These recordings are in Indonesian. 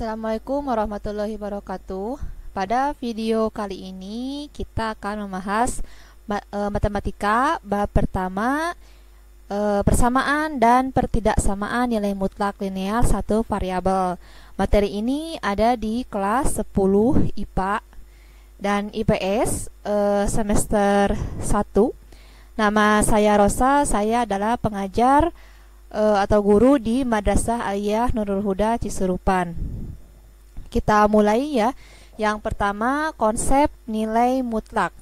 Assalamualaikum warahmatullahi wabarakatuh. Pada video kali ini kita akan membahas matematika bab pertama, persamaan dan pertidaksamaan nilai mutlak linear satu variabel. Materi ini ada di kelas 10 IPA dan IPS semester 1. Nama saya Rosa, saya adalah pengajar atau guru di Madrasah Aliyah Nurul Huda Cisurupan. Kita mulai ya. Yang pertama, konsep nilai mutlak.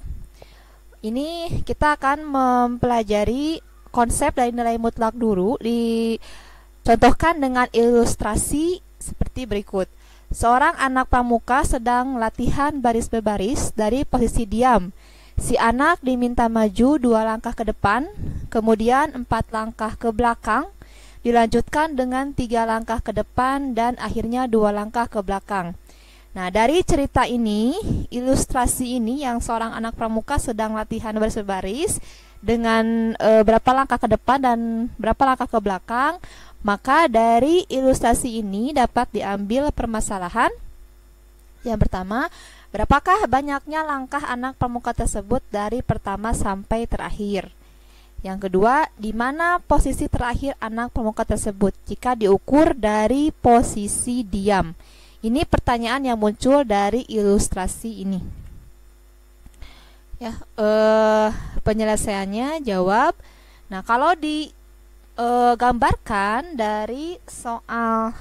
Ini kita akan mempelajari konsep dari nilai mutlak dulu, dicontohkan dengan ilustrasi seperti berikut. Seorang anak pramuka sedang latihan baris berbaris dari posisi diam. Si anak diminta maju 2 langkah ke depan, kemudian 4 langkah ke belakang, dilanjutkan dengan 3 langkah ke depan dan akhirnya 2 langkah ke belakang. Nah, dari cerita ini, ilustrasi ini yang seorang anak pramuka sedang latihan baris-baris dengan berapa langkah ke depan dan berapa langkah ke belakang, maka dari ilustrasi ini dapat diambil permasalahan. Yang pertama, berapakah banyaknya langkah anak pramuka tersebut dari pertama sampai terakhir? Yang kedua, di mana posisi terakhir anak pramuka tersebut jika diukur dari posisi diam? Ini pertanyaan yang muncul dari ilustrasi ini. Ya, penyelesaiannya jawab. Nah, kalau digambarkan dari soal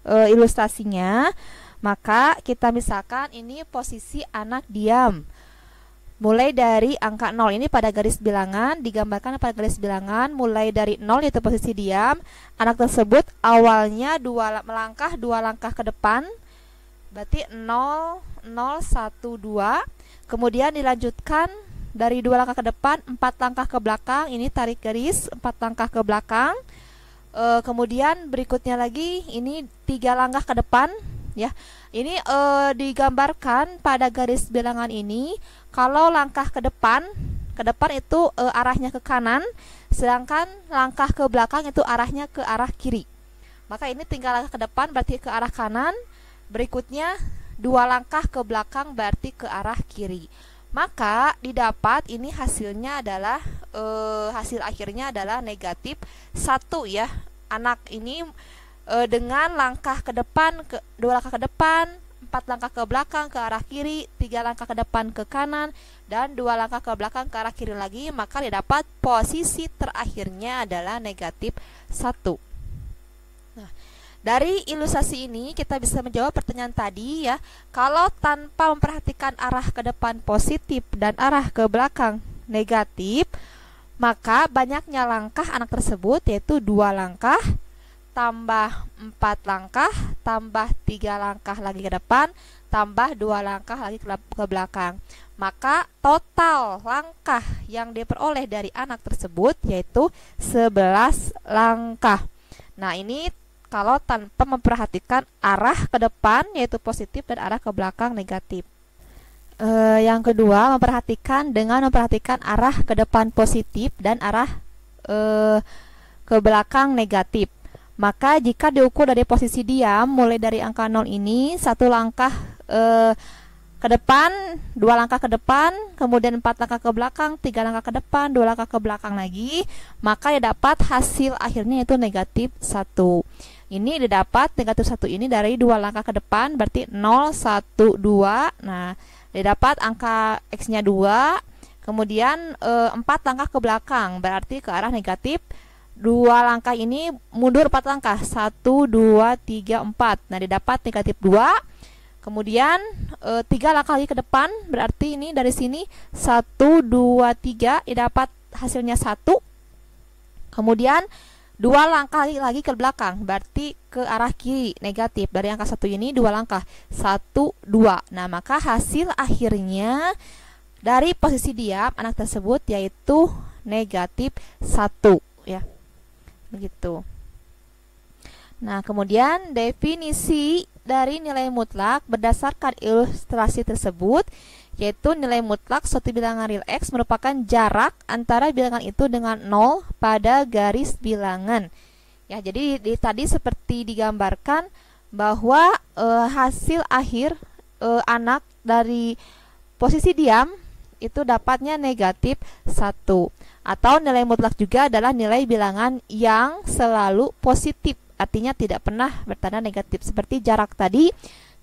ilustrasinya, maka kita misalkan ini posisi anak diam. Mulai dari angka 0 ini pada garis bilangan, digambarkan pada garis bilangan mulai dari 0 yaitu posisi diam. Anak tersebut awalnya melangkah 2 langkah ke depan, berarti 0, 0, 1, 2. Kemudian dilanjutkan dari 2 langkah ke depan, 4 langkah ke belakang, ini tarik garis 4 langkah ke belakang. Kemudian berikutnya lagi ini 3 langkah ke depan. Ya, ini digambarkan pada garis bilangan ini. Kalau langkah ke depan itu arahnya ke kanan, sedangkan langkah ke belakang itu arahnya ke arah kiri. Maka ini tinggal langkah ke depan berarti ke arah kanan, berikutnya 2 langkah ke belakang berarti ke arah kiri. Maka didapat ini hasilnya adalah hasil akhirnya adalah negatif 1 ya. Anak ini dengan langkah ke depan, 2 langkah ke depan, 4 langkah ke belakang ke arah kiri, 3 langkah ke depan ke kanan, dan 2 langkah ke belakang ke arah kiri lagi, maka didapat posisi terakhirnya adalah negatif 1. Nah, dari ilustrasi ini kita bisa menjawab pertanyaan tadi ya. Kalau tanpa memperhatikan arah ke depan positif dan arah ke belakang negatif, maka banyaknya langkah anak tersebut yaitu 2 langkah tambah 4 langkah, tambah 3 langkah lagi ke depan, tambah 2 langkah lagi ke belakang. Maka total langkah yang diperoleh dari anak tersebut yaitu 11 langkah. Nah, ini kalau tanpa memperhatikan arah ke depan yaitu positif dan arah ke belakang negatif. Yang kedua, memperhatikan arah ke depan positif dan arah ke belakang negatif. Maka jika diukur dari posisi diam mulai dari angka 0 ini 1 langkah ke depan, 2 langkah ke depan, kemudian 4 langkah ke belakang, 3 langkah ke depan, 2 langkah ke belakang lagi, maka didapat hasil akhirnya itu negatif 1. Ini didapat negatif 1 ini dari 2 langkah ke depan berarti 0, 1, 2. Nah, didapat angka X-nya 2, kemudian 4 langkah ke belakang berarti ke arah negatif. 2 langkah ini mundur 4 langkah, 1, 2, 3, 4. Nah, didapat negatif 2. Kemudian 3 langkah lagi ke depan, berarti ini dari sini 1, 2, 3, didapat hasilnya 1. Kemudian 2 langkah lagi ke belakang, berarti ke arah kiri negatif. Dari angka 1 ini 2 langkah, 1, 2. Nah, maka hasil akhirnya dari posisi diam anak tersebut yaitu negatif 1 ya. Begitu. Nah, kemudian definisi dari nilai mutlak berdasarkan ilustrasi tersebut yaitu nilai mutlak suatu bilangan real X merupakan jarak antara bilangan itu dengan 0 pada garis bilangan. Ya, jadi tadi seperti digambarkan bahwa hasil akhir anak dari posisi diam itu dapatnya negatif 1. Atau nilai mutlak juga adalah nilai bilangan yang selalu positif, artinya tidak pernah bertanda negatif. Seperti jarak tadi,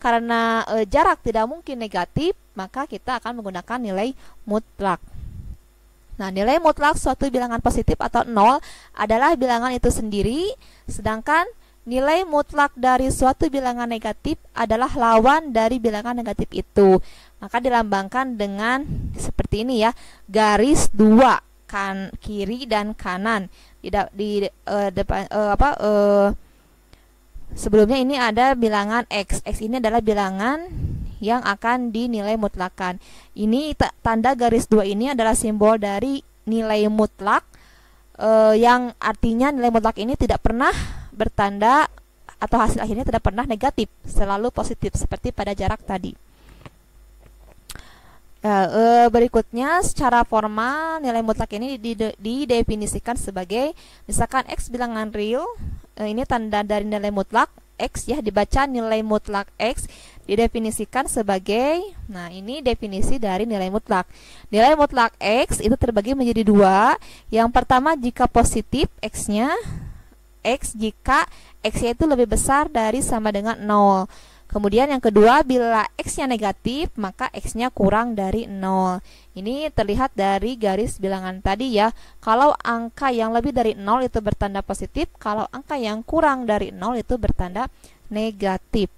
karena jarak tidak mungkin negatif, maka kita akan menggunakan nilai mutlak. Nah, nilai mutlak suatu bilangan positif atau 0 adalah bilangan itu sendiri, sedangkan nilai mutlak dari suatu bilangan negatif adalah lawan dari bilangan negatif itu. Maka dilambangkan dengan seperti ini ya, garis 2 kiri dan kanan. Di depan sebelumnya ini ada bilangan x. X ini adalah bilangan yang akan dinilai mutlakan. Ini tanda garis 2 ini adalah simbol dari nilai mutlak, yang artinya nilai mutlak ini tidak pernah bertanda atau hasil akhirnya tidak pernah negatif, selalu positif seperti pada jarak tadi. Berikutnya secara formal nilai mutlak ini didefinisikan sebagai, misalkan x bilangan real, ini tanda dari nilai mutlak x ya, dibaca nilai mutlak x, didefinisikan sebagai, nah ini definisi dari nilai mutlak. Nilai mutlak x itu terbagi menjadi 2. Yang pertama jika positif x-nya, x jika x-nya itu lebih besar dari sama dengan 0. Kemudian yang kedua, bila x-nya negatif, maka x-nya kurang dari 0. Ini terlihat dari garis bilangan tadi ya. Kalau angka yang lebih dari 0 itu bertanda positif, kalau angka yang kurang dari 0 itu bertanda negatif.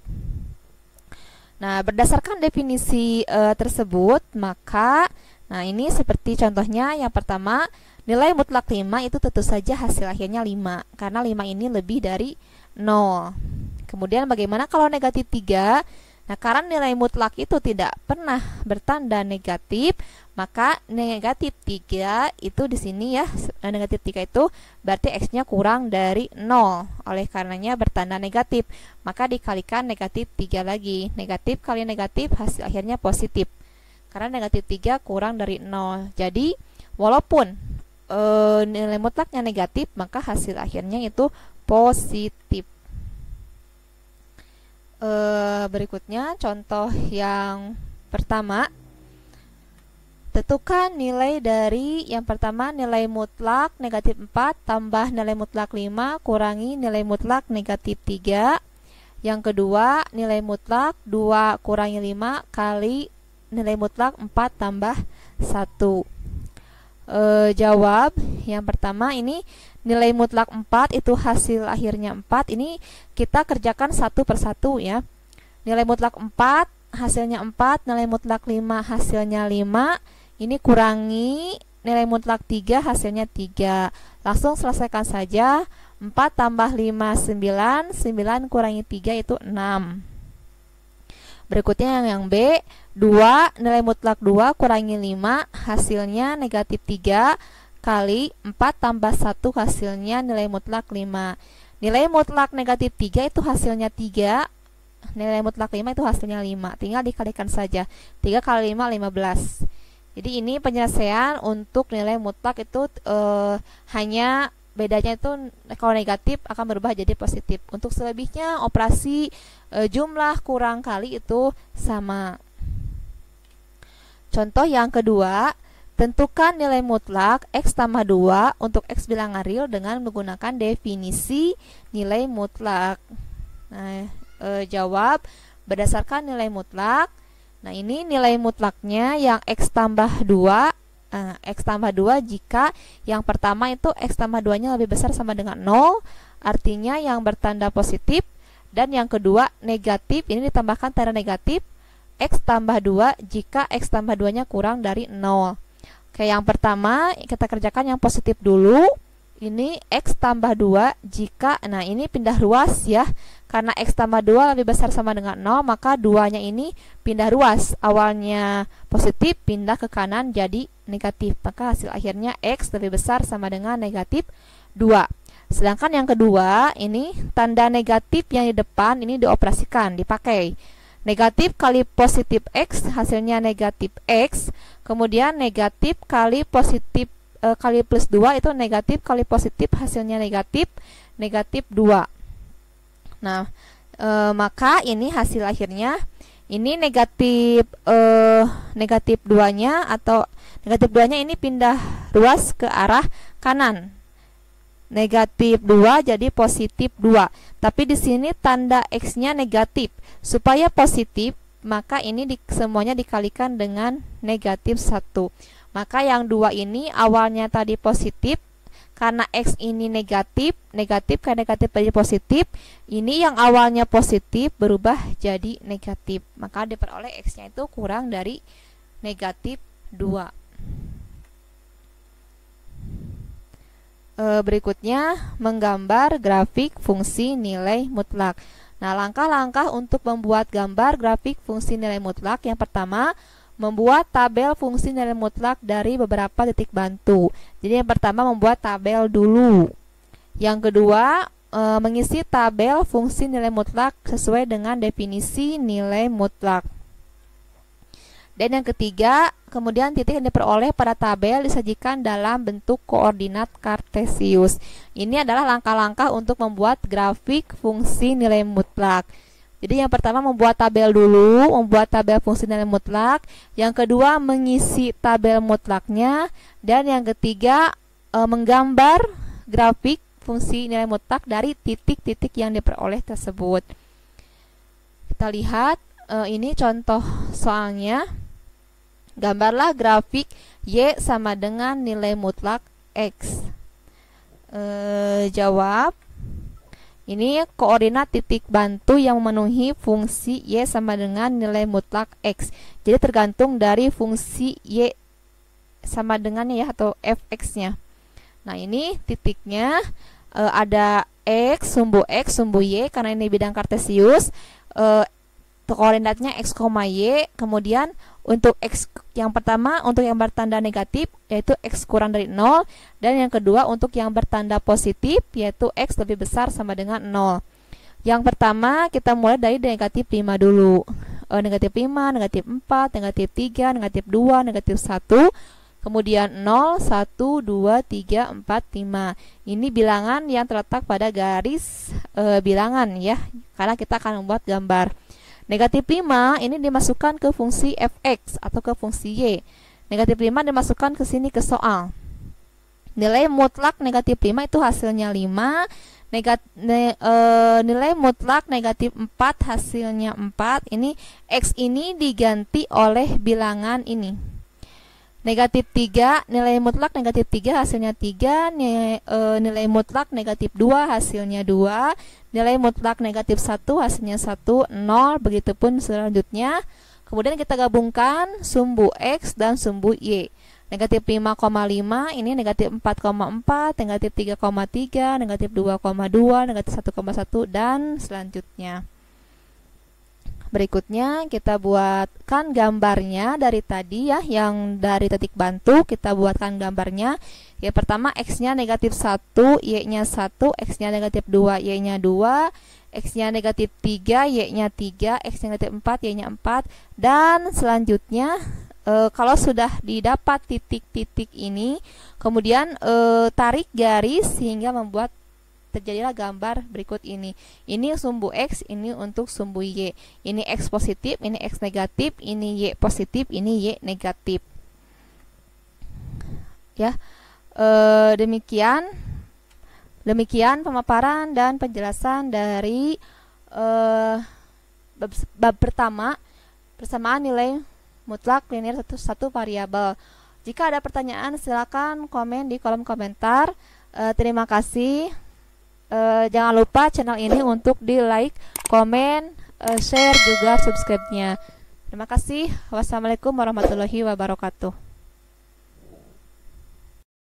Nah, berdasarkan definisi tersebut, maka nah ini seperti contohnya yang pertama, nilai mutlak 5 itu tentu saja hasil akhirnya 5, karena 5 ini lebih dari 0. Kemudian bagaimana kalau negatif 3? Nah, karena nilai mutlak itu tidak pernah bertanda negatif, maka negatif 3 itu di sini ya, negatif 3 itu berarti x-nya kurang dari 0. Oleh karenanya bertanda negatif, maka dikalikan negatif 3 lagi. Negatif kali negatif hasil akhirnya positif. Karena negatif 3 kurang dari 0. Jadi, walaupun nilai mutlaknya negatif, maka hasil akhirnya itu positif. Berikutnya contoh yang pertama, tentukan nilai dari yang pertama nilai mutlak negatif 4 tambah nilai mutlak 5 kurangi nilai mutlak negatif 3. Yang kedua nilai mutlak 2 kurangi 5 kali nilai mutlak 4 tambah 1. Jawab yang pertama, ini nilai mutlak 4 itu hasil akhirnya 4. Ini kita kerjakan satu persatu ya. Nilai mutlak 4 hasilnya 4, nilai mutlak 5 hasilnya 5. Ini kurangi nilai mutlak 3 hasilnya 3. Langsung selesaikan saja. 4 tambah 5 9, 9 kurangi 3 itu 6. Berikutnya yang B, 2 nilai mutlak 2 kurangi 5 hasilnya negatif 3 kali 4 tambah 1 hasilnya nilai mutlak 5. Nilai mutlak negatif 3 itu hasilnya 3, nilai mutlak 5 itu hasilnya 5. Tinggal dikalikan saja. 3 kali 5 15. Jadi ini penyelesaian untuk nilai mutlak itu hanya bedanya itu kalau negatif akan berubah jadi positif. Untuk selebihnya operasi jumlah kurang kali itu sama. Contoh yang kedua, tentukan nilai mutlak x tambah 2 untuk x bilangan real dengan menggunakan definisi nilai mutlak. Nah, jawab berdasarkan nilai mutlak. Nah, ini nilai mutlaknya yang x tambah 2. X tambah 2 jika yang pertama itu x tambah 2-nya lebih besar sama dengan 0, artinya yang bertanda positif. Dan yang kedua negatif, ini ditambahkan tanda negatif, x tambah 2 jika x tambah 2-nya kurang dari 0. Oke, yang pertama kita kerjakan yang positif dulu. Ini x tambah 2 jika, nah ini pindah ruas ya. Karena x tambah 2 lebih besar sama dengan 0, maka 2-nya ini pindah ruas. Awalnya positif, pindah ke kanan jadi negatif. Maka hasil akhirnya x lebih besar sama dengan negatif 2. Sedangkan yang kedua, ini tanda negatif yang di depan ini dioperasikan, dipakai. Negatif kali positif x hasilnya negatif x. Kemudian negatif kali positif kali plus 2 itu negatif kali positif hasilnya negatif 2. Nah, Maka ini hasil akhirnya ini negatif negatif 2-nya atau negatif 2-nya ini pindah ruas ke arah kanan. Negatif 2 jadi positif 2. Tapi di sini tanda X-nya negatif. Supaya positif, maka ini semuanya dikalikan dengan negatif 1. Maka yang 2 ini awalnya tadi positif, karena X ini negatif, negatif ke negatif jadi positif. Ini yang awalnya positif berubah jadi negatif. Maka diperoleh X-nya itu kurang dari negatif 2. Berikutnya menggambar grafik fungsi nilai mutlak. Nah, langkah-langkah untuk membuat gambar grafik fungsi nilai mutlak. Yang pertama, membuat tabel fungsi nilai mutlak dari beberapa titik bantu. Jadi yang pertama membuat tabel dulu. Yang kedua, mengisi tabel fungsi nilai mutlak sesuai dengan definisi nilai mutlak. Dan yang ketiga, kemudian titik yang diperoleh pada tabel disajikan dalam bentuk koordinat kartesius. Ini adalah langkah-langkah untuk membuat grafik fungsi nilai mutlak. Jadi yang pertama membuat tabel dulu, membuat tabel fungsi nilai mutlak. Yang kedua mengisi tabel mutlaknya. Dan yang ketiga menggambar grafik fungsi nilai mutlak dari titik-titik yang diperoleh tersebut. Kita lihat ini contoh soalnya. Gambarlah grafik Y sama dengan nilai mutlak X. Jawab. Ini koordinat titik bantu yang memenuhi fungsi Y sama dengan nilai mutlak X. Jadi tergantung dari fungsi Y sama dengan ya atau fx-nya. Nah, ini titiknya ada X, sumbu Y karena ini bidang kartesius. Koordinatnya X, Y. Kemudian untuk X yang pertama untuk yang bertanda negatif yaitu X kurang dari 0, dan yang kedua untuk yang bertanda positif yaitu X lebih besar sama dengan 0. Yang pertama kita mulai dari negatif 5 dulu. Negatif 5, negatif 4, negatif 3, negatif 2, negatif 1. Kemudian 0, 1, 2, 3, 4, 5. Ini bilangan yang terletak pada garis bilangan ya, karena kita akan membuat gambar. Negatif 5 ini dimasukkan ke fungsi fx atau ke fungsi y. Negatif 5 dimasukkan ke sini ke soal. Nilai mutlak negatif 5 itu hasilnya 5. Nilai mutlak negatif 4 hasilnya 4. Ini X ini diganti oleh bilangan ini. Negatif 3, nilai mutlak negatif 3 hasilnya 3. Nilai mutlak negatif 2 hasilnya 2. Nilai mutlak negatif 1 hasilnya 1, 0. Begitupun selanjutnya. Kemudian kita gabungkan sumbu X dan sumbu Y. Negatif 5,5 ini negatif 4,4, negatif 3,3, negatif 2,2, negatif 1,1, dan selanjutnya. Berikutnya kita buatkan gambarnya dari tadi ya, yang dari titik bantu kita buatkan gambarnya. Ya, pertama X-nya negatif 1, Y-nya 1, X-nya negatif 2, Y-nya 2, X-nya negatif 3, Y-nya 3, X-nya negatif 4, Y-nya 4. Dan selanjutnya kalau sudah didapat titik-titik ini, kemudian tarik garis sehingga membuat terjadilah gambar berikut ini. Ini sumbu X, ini untuk sumbu Y. Ini X positif, ini X negatif, ini Y positif, ini Y negatif. Ya, demikian pemaparan dan penjelasan dari bab pertama, persamaan nilai mutlak linear satu variabel. Jika ada pertanyaan silakan komen di kolom komentar. Terima kasih. Jangan lupa channel ini untuk di like, komen, share juga subscribe-nya. Terima kasih. Wassalamualaikum warahmatullahi wabarakatuh.